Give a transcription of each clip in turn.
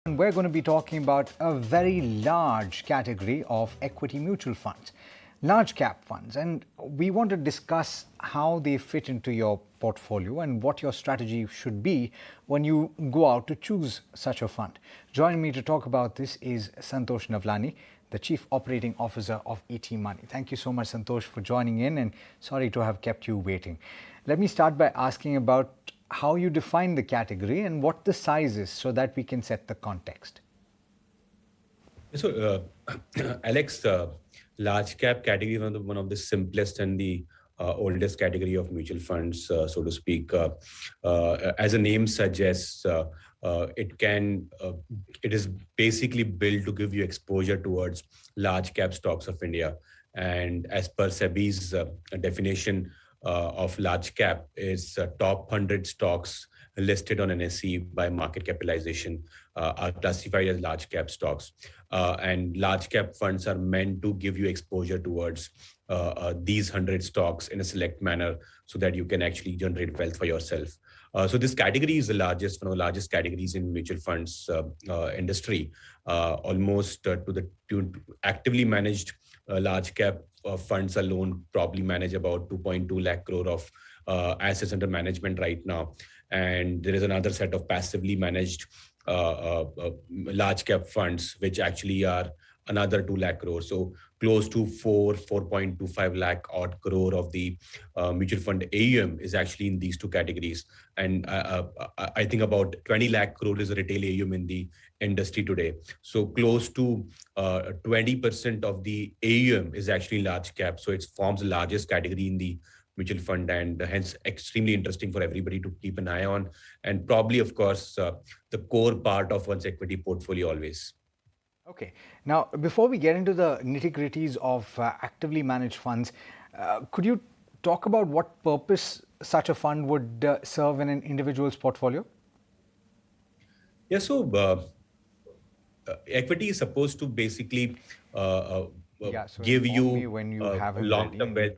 And we're going to be talking about a very large category of equity mutual funds, large cap funds. And we want to discuss how they fit into your portfolio and what your strategy should be when you go out to choose such a fund. Joining me to talk about this is Santosh Navlani, the Chief Operating Officer of ET Money. Thank you so much, Santosh, for joining in, and sorry to have kept you waiting. Let me start by asking about how you define the category and what the size is so that we can set the context. So, Alex, large cap category is one of the simplest and the oldest category of mutual funds, so to speak. As the name suggests, it is basically built to give you exposure towards large cap stocks of India. And as per SEBI's definition of large cap, is top 100 stocks listed on NSE by market capitalization are classified as large cap stocks. And large cap funds are meant to give you exposure towards these 100 stocks in a select manner so that you can actually generate wealth for yourself. So this category is the largest, one of the largest categories in mutual funds industry, almost to actively managed large cap funds alone probably manage about 2.2 lakh crore of assets under management right now. And there is another set of passively managed large cap funds, which actually are another 2 lakh crore. So close to 4.25 lakh odd crore of the mutual fund AUM is actually in these two categories. And I think about 20 lakh crore is a retail AUM in the industry today. So close to 20% of the AUM is actually large cap. So it forms the largest category in the mutual fund, and hence extremely interesting for everybody to keep an eye on, and probably, of course, the core part of one's equity portfolio always. Okay. Now, before we get into the nitty-gritties of actively managed funds, could you talk about what purpose such a fund would serve in an individual's portfolio? Yeah, so equity is supposed to basically So give inform me you when you have him ready. long-term wealth.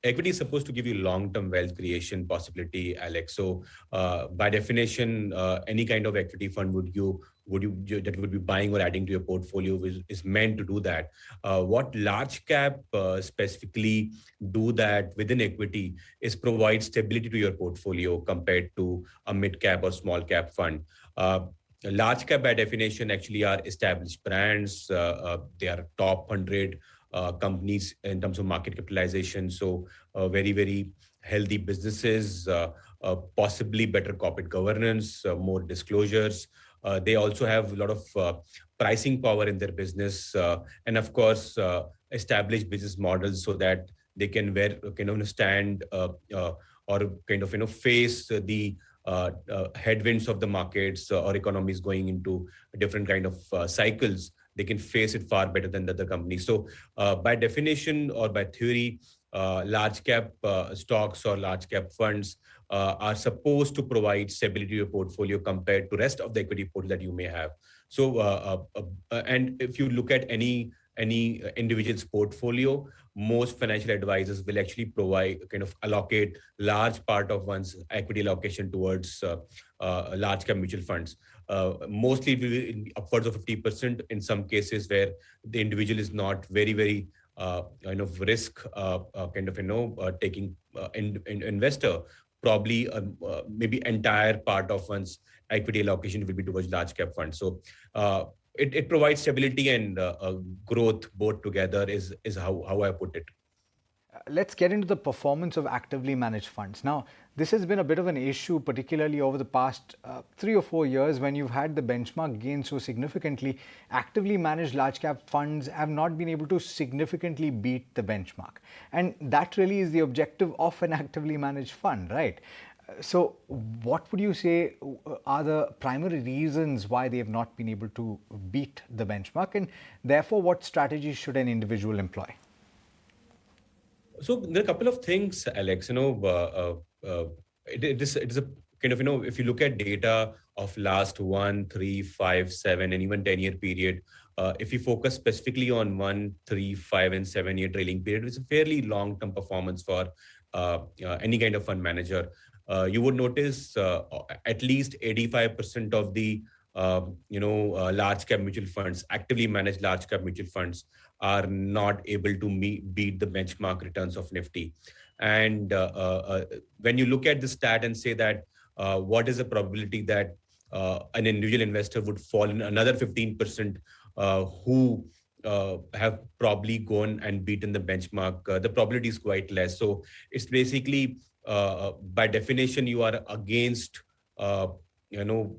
Equity is supposed to give you long-term wealth creation possibility, Alex. So, by definition, any kind of equity fund that would be buying or adding to your portfolio is meant to do that. What large cap specifically do that within equity is provide stability to your portfolio compared to a mid cap or small cap fund. Large cap by definition actually are established brands. They are top 100 companies in terms of market capitalization. So very, very healthy businesses, possibly better corporate governance, more disclosures. They also have a lot of pricing power in their business, and of course, established business models so that they can stand or face the headwinds of the markets or economies going into different kind of cycles. They can face it far better than the other companies. So by definition or by theory, large cap stocks or large cap funds are supposed to provide stability to your portfolio compared to rest of the equity portfolio that you may have. So and if you look at any individual's portfolio, most financial advisors will actually allocate large part of one's equity allocation towards large cap mutual funds. Mostly it will be upwards of 50% in some cases where the individual is not very risk taking investor. Probably maybe entire part of one's equity allocation will be towards large cap funds. So it provides stability and growth both together is how I put it. Let's get into the performance of actively managed funds. Now, this has been a bit of an issue, particularly over the past 3 or 4 years when you've had the benchmark gain so significantly. Actively managed large cap funds have not been able to significantly beat the benchmark. And that really is the objective of an actively managed fund, right? So, what would you say are the primary reasons why they have not been able to beat the benchmark? And therefore, what strategies should an individual employ? So there are a couple of things, Alex. It is a kind of, if you look at data of last 1, 3, 5, 7, and even 10-year period, if you focus specifically on 1, 3, 5, and 7-year trailing period, it's a fairly long-term performance for any kind of fund manager. You would notice at least 85% of the large cap mutual funds, actively managed large cap mutual funds, are not able to beat the benchmark returns of Nifty. And when you look at the stat and say that what is the probability that an individual investor would fall in another 15% who have probably gone and beaten the benchmark, the probability is quite less. So it's basically, by definition, you are against, you know,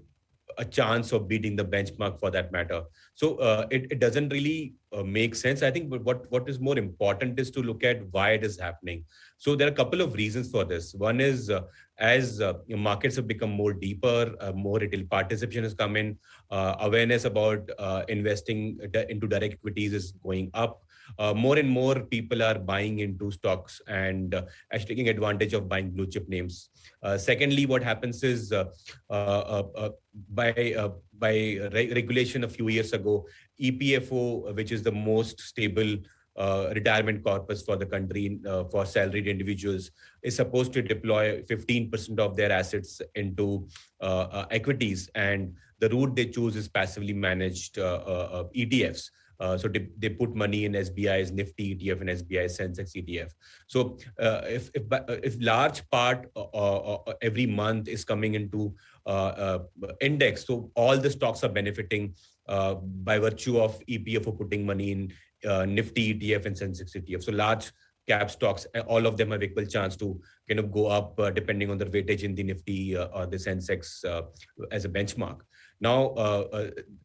a chance of beating the benchmark for that matter. So it doesn't really make sense. I think what is more important is to look at why it is happening. So there are a couple of reasons for this. One is as markets have become more deeper, more retail participation has come in, awareness about investing into direct equities is going up. More and more people are buying into stocks and actually taking advantage of buying blue chip names. Secondly, what happens is by regulation a few years ago, EPFO, which is the most stable retirement corpus for the country for salaried individuals, is supposed to deploy 15% of their assets into equities, and the route they choose is passively managed ETFs. So they put money in SBI's Nifty ETF and SBI's Sensex ETF. So if large part every month is coming into index, so all the stocks are benefiting by virtue of EPFO putting money in Nifty ETF and Sensex ETF. So large cap stocks, all of them have equal chance to kind of go up depending on their weightage in the Nifty or the Sensex as a benchmark. Now,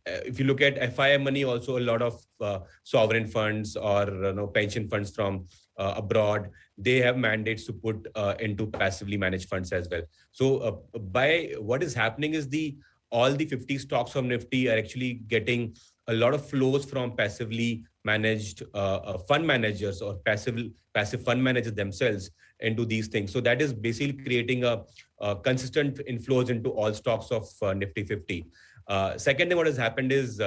if you look at FII money, also a lot of sovereign funds or pension funds from abroad, they have mandates to put into passively managed funds as well. So by what is happening is all the 50 stocks from Nifty are actually getting a lot of flows from passively managed fund managers or passive fund managers themselves into these things. So that is basically creating a consistent inflows into all stocks of Nifty 50. Second thing, what has happened is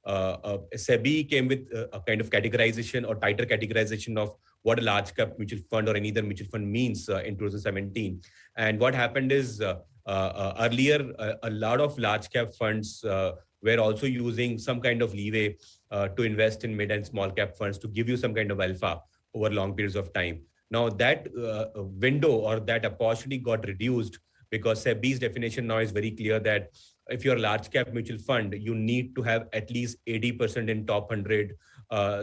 SEBI came with a kind of categorization or tighter categorization of what a large cap mutual fund or any other mutual fund means in 2017. And what happened is earlier, a lot of large cap funds were also using some kind of leeway to invest in mid and small cap funds to give you some kind of alpha over long periods of time. Now that window or that opportunity got reduced because SEBI's definition now is very clear that if you're a large cap mutual fund, you need to have at least 80% in top 100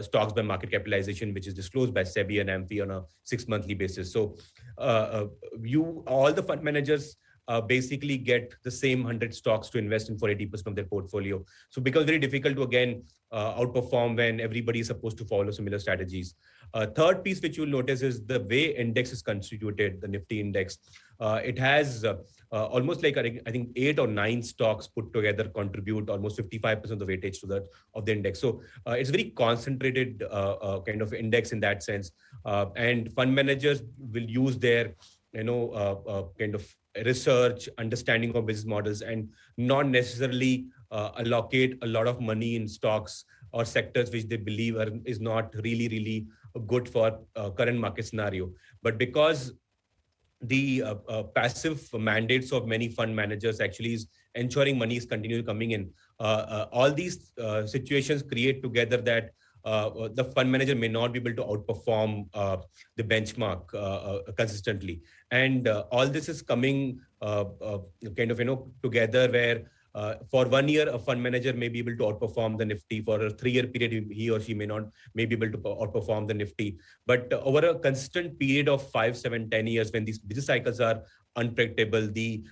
stocks by market capitalization, which is disclosed by SEBI and AMFI on a 6-monthly basis. So all the fund managers basically get the same 100 stocks to invest in for 80% of their portfolio. So it becomes very difficult to again outperform when everybody is supposed to follow similar strategies. Third piece which you'll notice is the way index is constituted, the Nifty index. It has almost like I think 8 or 9 stocks put together contribute almost 55% of the weightage of the index. So it's very concentrated kind of index in that sense. And fund managers will use their kind of research, understanding of business models, and not necessarily allocate a lot of money in stocks or sectors which they believe is not really good for current market scenario. But because the passive mandates of many fund managers actually is ensuring money is continually coming in, all these situations create together that the fund manager may not be able to outperform the benchmark consistently. And all this is coming kind of, together where for 1 year, a fund manager may be able to outperform the Nifty. For a 3-year period, he or she may be able to outperform the Nifty. But over a consistent period of 5, 7, 10 years, when these business cycles are unpredictable, the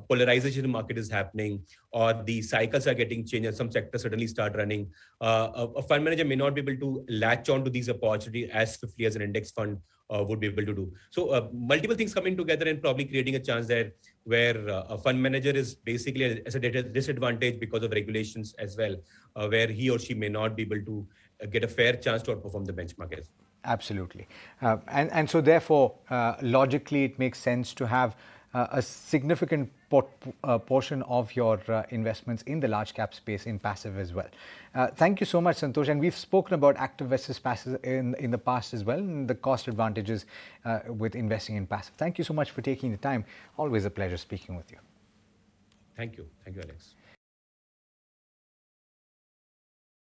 polarization in the market is happening, or the cycles are getting changed, and some sectors suddenly start running, a fund manager may not be able to latch on to these opportunities as swiftly as an index fund would be able to do. So multiple things coming together and probably creating a chance there where a fund manager is basically at a disadvantage because of regulations as well, where he or she may not be able to get a fair chance to outperform the benchmark as well. Absolutely. And so therefore, logically, it makes sense to have a significant portion of your investments in the large cap space in passive as well. Thank you so much, Santosh. And we've spoken about active versus passive in the past as well, and the cost advantages with investing in passive. Thank you so much for taking the time. Always a pleasure speaking with you. Thank you. Thank you, Alex.